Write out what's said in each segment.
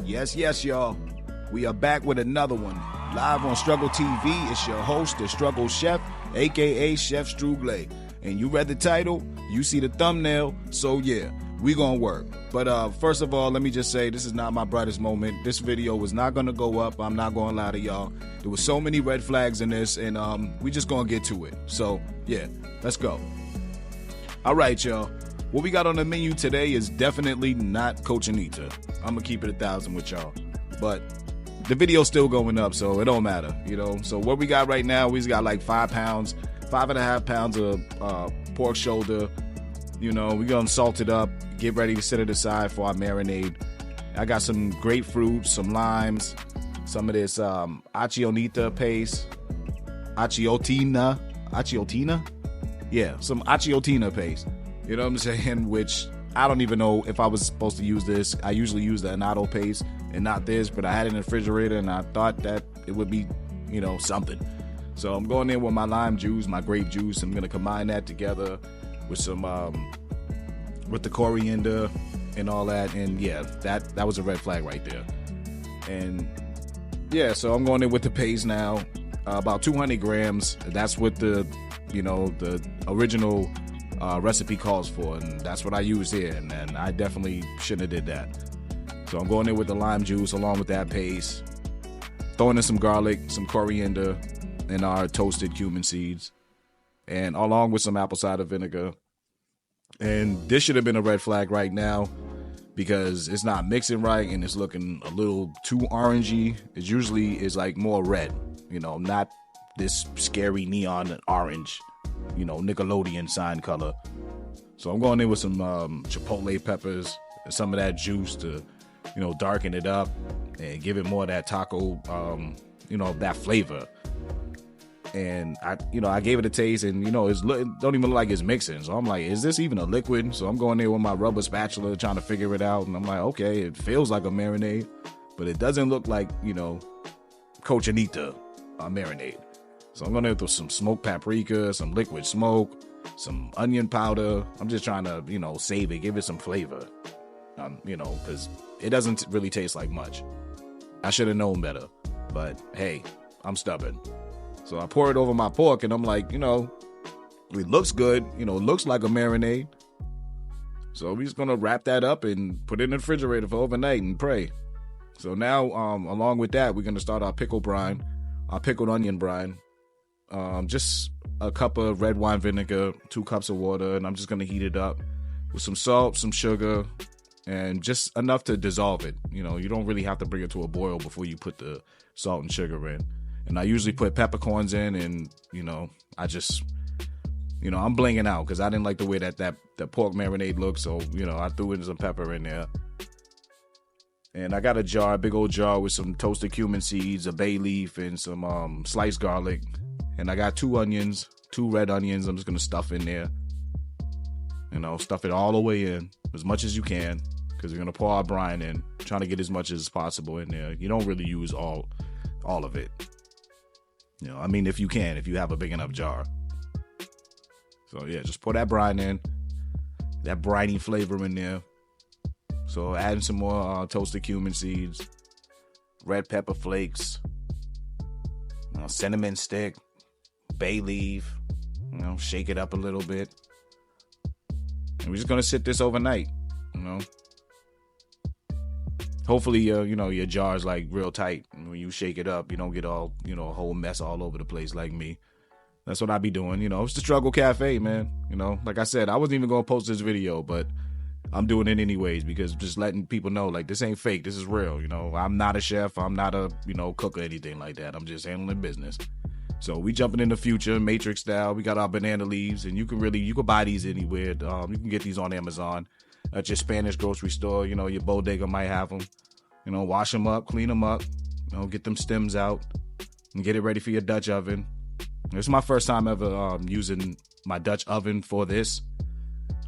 Yes, y'all. We are back with another one. Live on Struggle TV, it's your host, the Struggle Chef, a.k.a. Chef Strugle. And you read the title, you see the thumbnail, so yeah, we gonna work. But first of all, let me just say, this is not my brightest moment. This video was not gonna go up, I'm not gonna lie to y'all. There was so many red flags in this, and we just gonna get to it. So yeah, let's go. All right, y'all. What we got on the menu today is definitely not Cochinita. I'm gonna keep it 1,000 with y'all. But the video's still going up, so it don't matter, you know. So what we got right now, we just got like 5 pounds, 5.5 pounds of pork shoulder. You know, we gonna salt it up, get ready to set it aside for our marinade. I got some grapefruit, some limes, some of this achionita paste, achiotina? Yeah, some achiotina paste. You know what I'm saying? Which I don't even know if I was supposed to use this. I usually use the annatto paste and not this, but I had it in the refrigerator and I thought that it would be, you know, something. So I'm going in with my lime juice, my grape juice. I'm going to combine that together with some, with the coriander and all that. And yeah, that was a red flag right there. And yeah, so I'm going in with the paste now, about 200 grams. That's what the, you know, the original recipe calls for, and that's what I use here, and I definitely shouldn't have did that. So I'm going in with the lime juice along with that paste, throwing in some garlic, some coriander, and our toasted cumin seeds, and along with some apple cider vinegar. And this should have been a red flag right now because it's not mixing right and it's looking a little too orangey. It usually is like more red, you know, not this scary neon orange, you know, Nickelodeon sign color. So I'm going in with some chipotle peppers and some of that juice to, you know, darken it up and give it more of that taco, you know, that flavor. And I gave it a taste, and you know, it don't even look like it's mixing. So I'm like, is this even a liquid? So I'm going there with my rubber spatula trying to figure it out, and I'm like, okay, it feels like a marinade, but it doesn't look like, you know, Cochinita marinade. So I'm going to throw some smoked paprika, some liquid smoke, some onion powder. I'm just trying to, you know, save it, give it some flavor, you know, because it doesn't really taste like much. I should have known better, but hey, I'm stubborn. So I pour it over my pork, and I'm like, you know, it looks good. You know, it looks like a marinade. So we're just going to wrap that up and put it in the refrigerator for overnight and pray. So now, along with that, we're going to start our pickle brine, our pickled onion brine. Just a cup of red wine vinegar, 2 cups of water, and I'm just going to heat it up with some salt, some sugar, and just enough to dissolve it. You know, you don't really have to bring it to a boil before you put the salt and sugar in. And I usually put peppercorns in, and, you know, I just, you know, I'm blinging out because I didn't like the way that pork marinade looked. So, you know, I threw in some pepper in there. And I got a big old jar with some toasted cumin seeds, a bay leaf, and some sliced garlic. And I got 2 onions, 2 red onions. I'm just going to stuff in there. You know, stuff it all the way in as much as you can, because we're going to pour our brine in, trying to get as much as possible in there. You don't really use all of it. You know, I mean, if you have a big enough jar. So yeah, just pour that brine in, that briny flavor in there. So adding some more toasted cumin seeds, red pepper flakes, you know, cinnamon stick, bay leaf, you know, shake it up a little bit. And we're just going to sit this overnight, you know. Hopefully, you know, your jar is like real tight. When you shake it up, you don't get all, you know, a whole mess all over the place like me. That's what I be doing. You know, it's the Struggle Cafe, man. You know, like I said, I wasn't even going to post this video, but I'm doing it anyways because just letting people know, like, this ain't fake. This is real. You know, I'm not a chef. I'm not a, you know, cook or anything like that. I'm just handling business. So we jumping in the future, Matrix style. We got our banana leaves, and you can buy these anywhere. You can get these on Amazon. At your Spanish grocery store, you know, your bodega might have them. You know, wash them up, clean them up, you know, get them stems out, and get it ready for your Dutch oven. This is my first time ever using my Dutch oven for this.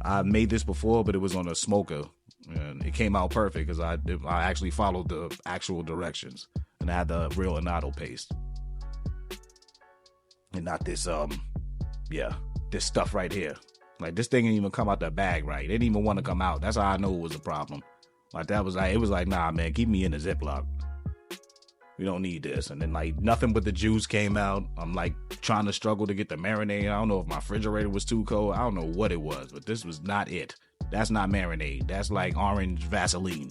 I made this before, but it was on a smoker, and it came out perfect because I actually followed the actual directions, and I had the real annatto paste, and not this this stuff right here. Like, this thing didn't even come out the bag right. It didn't even want to come out. That's how I know it was a problem. Like it was like, nah, man, keep me in the Ziploc. We don't need this. And then like nothing but the juice came out. I'm like trying to struggle to get the marinade. I don't know if my refrigerator was too cold. I don't know what it was, but this was not it. That's not marinade. That's like orange Vaseline.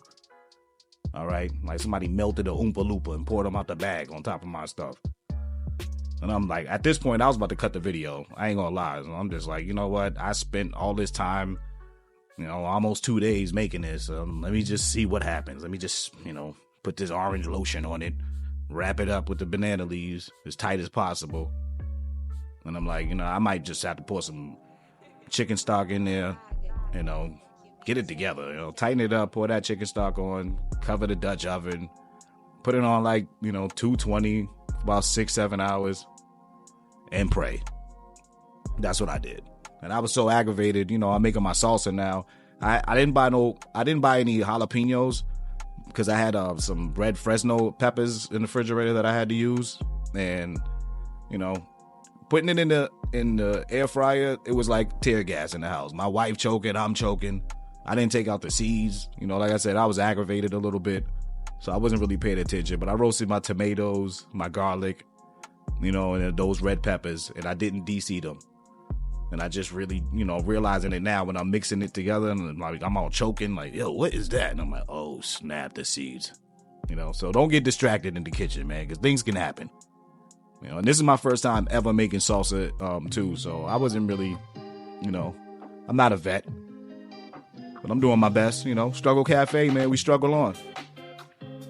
All right. Like somebody melted a Oompa Loompa and poured them out the bag on top of my stuff. And I'm like, at this point, I was about to cut the video. I ain't gonna lie. So I'm just like, you know what? I spent all this time, almost 2 days making this. Let me just see what happens. Let me just, put this orange lotion on it. Wrap it up with the banana leaves as tight as possible. And I'm like, I might just have to pour some chicken stock in there, get it together, tighten it up, pour that chicken stock on, cover the Dutch oven, put it on like, 220, about 6-7 hours, and pray. That's what I did. And I was so aggravated, I'm making my salsa now. I didn't buy any jalapenos, because I had some red Fresno peppers in the refrigerator that I had to use, and putting it in the air fryer, it was like tear gas in the house. My wife choking, I'm choking. I didn't take out the seeds. Like I said, I was aggravated a little bit, so I wasn't really paying attention. But I roasted my tomatoes, my garlic, and those red peppers, and I didn't de-seed them. And I just really, realizing it now when I'm mixing it together, and I'm all choking, like, yo, what is that? And I'm like, oh, snap, the seeds. So don't get distracted in the kitchen, man, because things can happen. And this is my first time ever making salsa, too. So I wasn't really, I'm not a vet, but I'm doing my best. Struggle Cafe, man, we struggle on.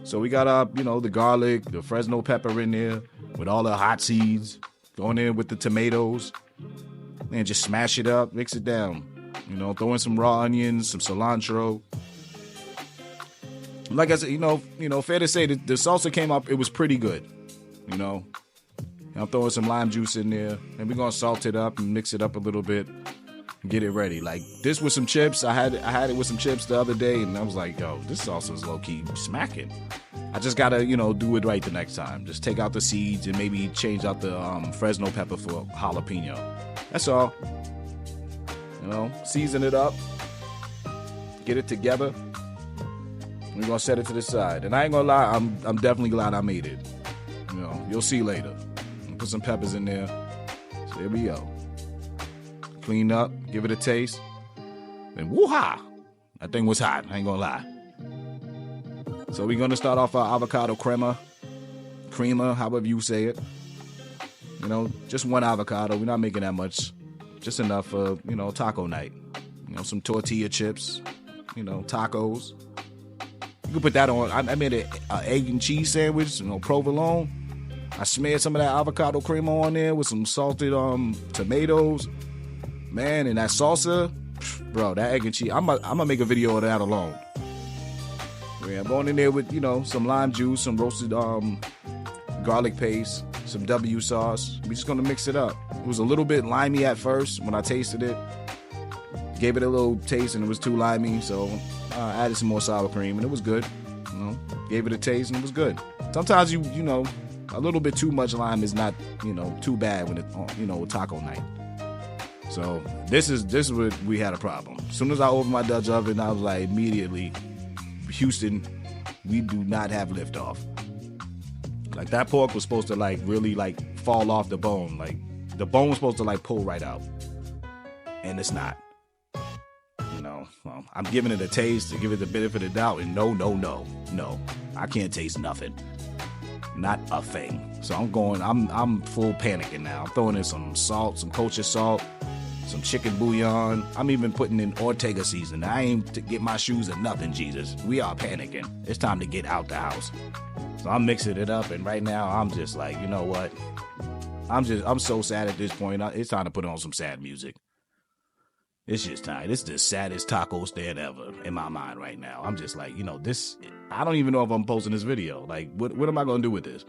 So we got, the garlic, the Fresno pepper in there with all the hot seeds, going in with the tomatoes. And just smash it up, mix it down. Throw in some raw onions, some cilantro. Like I said, fair to say that the salsa came up, it was pretty good. I'm throwing some lime juice in there, and we're gonna salt it up and mix it up a little bit and get it ready. Like this with some chips. I had it with some chips the other day, and I was like, yo, this salsa is low key smacking. I just gotta, do it right the next time. Just take out the seeds and maybe change out the Fresno pepper for jalapeno. That's all. Season it up. Get it together. We're gonna set it to the side. And I ain't gonna lie, I'm definitely glad I made it. You'll see later. Put some peppers in there. So there we go. Clean up, give it a taste. Then woo-ha! That thing was hot, I ain't gonna lie. So we're gonna start off our avocado creamer, however you say it. Just one avocado. We're not making that much. Just enough for, taco night. Some tortilla chips, tacos. You can put that on. I made an egg and cheese sandwich, provolone. I smeared some of that avocado cream on there with some salted tomatoes. Man, and that salsa, bro, that egg and cheese. I'm gonna make a video of that alone. Yeah, I'm going in there with, some lime juice, some roasted garlic paste, some W sauce. We're just gonna mix it up. It was a little bit limey at first when I tasted it. Gave it a little taste and it was too limey, so I added some more sour cream and it was good. Gave it a taste and it was good. Sometimes a little bit too much lime is not, too bad when it's with taco night. So this is what we had a problem. As soon as I opened my Dutch oven, I was like immediately, Houston, we do not have liftoff. Like that pork was supposed to really fall off the bone. Like the bone was supposed to pull right out. And it's not. I'm giving it a taste to give it the benefit of the doubt. And no. I can't taste nothing. Not a thing. So I'm full panicking now. I'm throwing in some salt, some kosher salt, some chicken bouillon. I'm even putting in Ortega season. I ain't to get my shoes or nothing, Jesus. We are panicking. It's time to get out the house. So I'm mixing it up, and right now I'm just like, you know what? I'm so sad at this point. It's time to put on some sad music. It's just time. This is the saddest taco stand ever in my mind right now. I'm just like, this, I don't even know if I'm posting this video. Like, what am I going to do with this?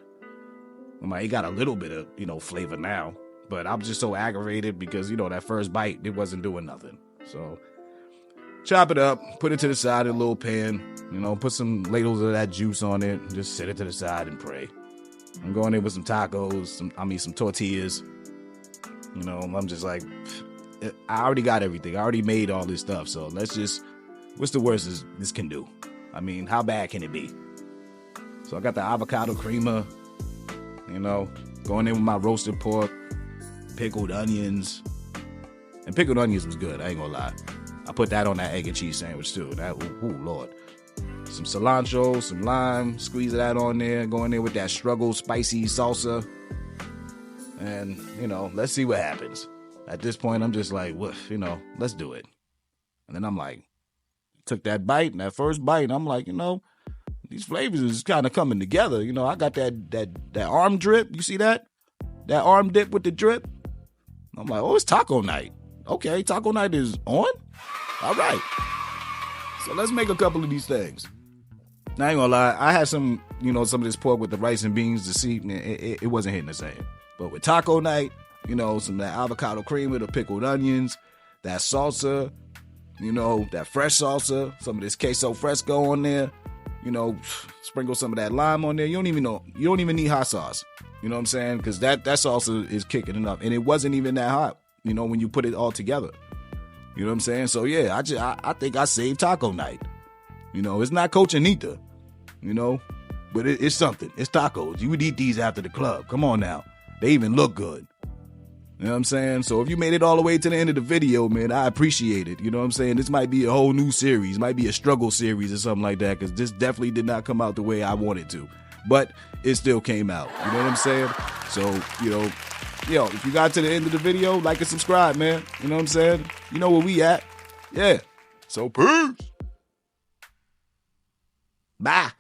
It got a little bit of, flavor now, but I'm just so aggravated because, that first bite, it wasn't doing nothing. So chop it up, put it to the side in a little pan, put some ladles of that juice on it, and just set it to the side and pray. I'm going in with some tacos, some tortillas. I'm just like, I already got everything. I already made all this stuff. So let's just, what's the worst this can do? I mean, how bad can it be? So I got the avocado creamer, you know, going in with my roasted pork, pickled onions. And pickled onions was good, I ain't gonna lie. I put that on that egg and cheese sandwich too. That, ooh, Lord. Some cilantro, some lime, squeeze that on there, go in there with that struggle spicy salsa. And, you know, let's see what happens. At this point, I'm just like, what, you know, let's do it. And then I'm like, took that bite, and that first bite, and I'm like, you know, these flavors is kind of coming together. You know, I got that arm drip. You see that? That arm dip with the drip. I'm like, oh, it's taco night. Okay, taco night is on? All right. So let's make a couple of these things. Now, I ain't gonna lie, I had some of this pork with the rice and beans to see, and it wasn't hitting the same. But with taco night, you know, some of that avocado cream with the pickled onions, that salsa, you know, that fresh salsa, some of this queso fresco on there, you know, sprinkle some of that lime on there. You don't even need hot sauce. You know what I'm saying? Because that salsa is kicking enough. And it wasn't even that hot, you know, when you put it all together. You know what I'm saying? So, yeah, I think I saved taco night. You know, it's not Cochinita, you know, but it's something. It's tacos. You would eat these after the club. Come on now. They even look good. You know what I'm saying? So if you made it all the way to the end of the video, man, I appreciate it. You know what I'm saying? This might be a whole new series. Might be a struggle series or something like that, because this definitely did not come out the way I wanted to. But it still came out. You know what I'm saying? So, if you got to the end of the video, like and subscribe, man. You know what I'm saying? You know where we at. Yeah. So peace. Bye.